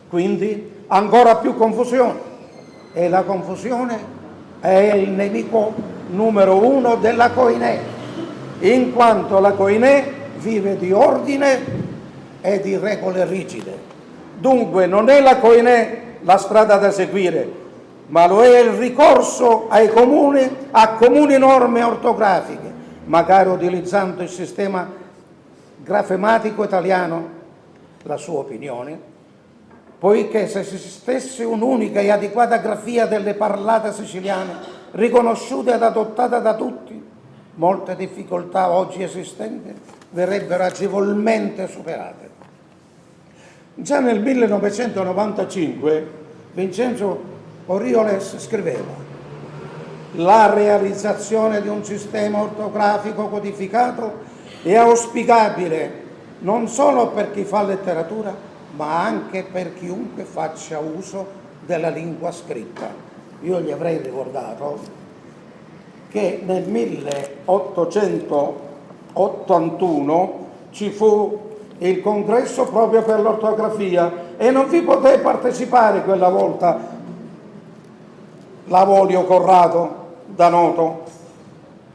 Quindi ancora più confusione, e la confusione è il nemico numero uno della Koiné, in quanto la Koiné vive di ordine e di regole rigide. Dunque non è la Koiné la strada da seguire, ma lo è il ricorso a comuni norme ortografiche, magari utilizzando il sistema grafematico italiano, la sua opinione, poiché se esistesse un'unica e adeguata grafia delle parlate siciliane, riconosciuta ed adottata da tutti, molte difficoltà oggi esistenti verrebbero agevolmente superate. Già nel 1995 Vincenzo Orioles scriveva: la realizzazione di un sistema ortografico codificato è auspicabile non solo per chi fa letteratura, ma anche per chiunque faccia uso della lingua scritta. Io gli avrei ricordato che nel 1881 ci fu il congresso proprio per l'ortografia e non vi poté partecipare quella volta Lavolio Corrado da Noto,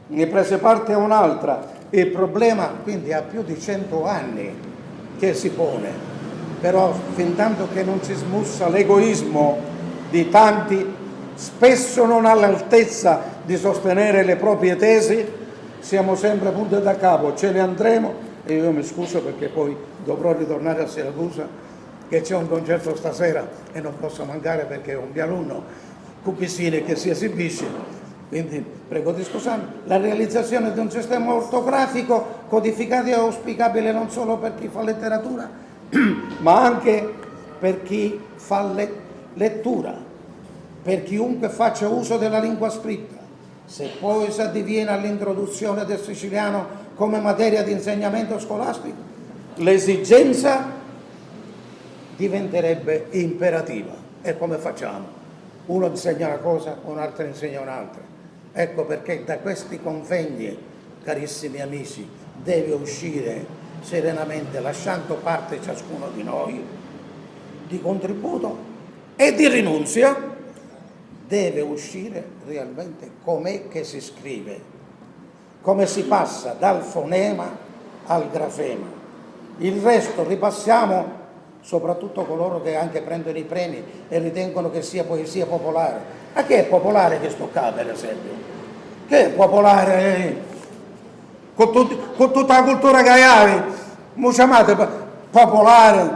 ne prese parte a un'altra. Il problema quindi ha più di 100 anni che si pone, però fin tanto che non si smussa l'egoismo di tanti, spesso non all'altezza di sostenere le proprie tesi, siamo sempre punti da capo, ce ne andremo. E io mi scuso perché poi dovrò ritornare a Siracusa, che c'è un concerto stasera e non posso mancare perché è un mio alunno Cupissini che si esibisce, quindi prego di scusarmi. La realizzazione di un sistema ortografico codificato è auspicabile non solo per chi fa letteratura, ma anche per chi fa lettura, per chiunque faccia uso della lingua scritta. Se poi si addiviene all'introduzione del siciliano come materia di insegnamento scolastico, l'esigenza diventerebbe imperativa. E come facciamo? Uno insegna una cosa, un altro insegna un'altra. Ecco perché da questi convegni, carissimi amici, deve uscire serenamente, lasciando parte ciascuno di noi di contributo e di rinunzia, deve uscire realmente com'è che si scrive, come si passa dal fonema al grafema. Il resto ripassiamo, soprattutto coloro che anche prendono i premi e ritengono che sia poesia popolare. Ma che è popolare questo qua, per esempio? Che è popolare? Con tutta la cultura che hai, mi chiamate popolare?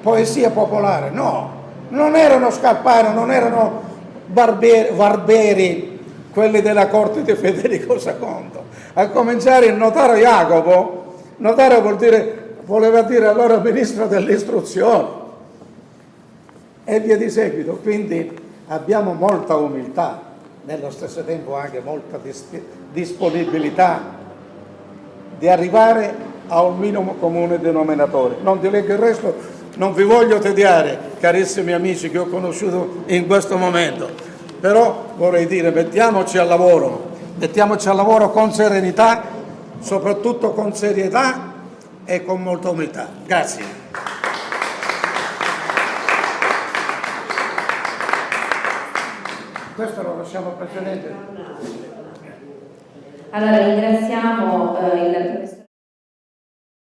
Poesia popolare? No, non erano Scalpari, non erano Barberi, quelli della corte di Federico II. A cominciare il notario Jacopo, notario voleva dire allora ministro dell'istruzione, e via di seguito. Quindi abbiamo molta umiltà, nello stesso tempo anche molta disponibilità di arrivare a un minimo comune denominatore. Non ti leggo il resto, non vi voglio tediare, carissimi amici che ho conosciuto in questo momento, però vorrei dire mettiamoci al lavoro con serenità, soprattutto con serietà e con molta umiltà. Grazie. Questo lo lasciamo al Presidente. Allora ringraziamo il professor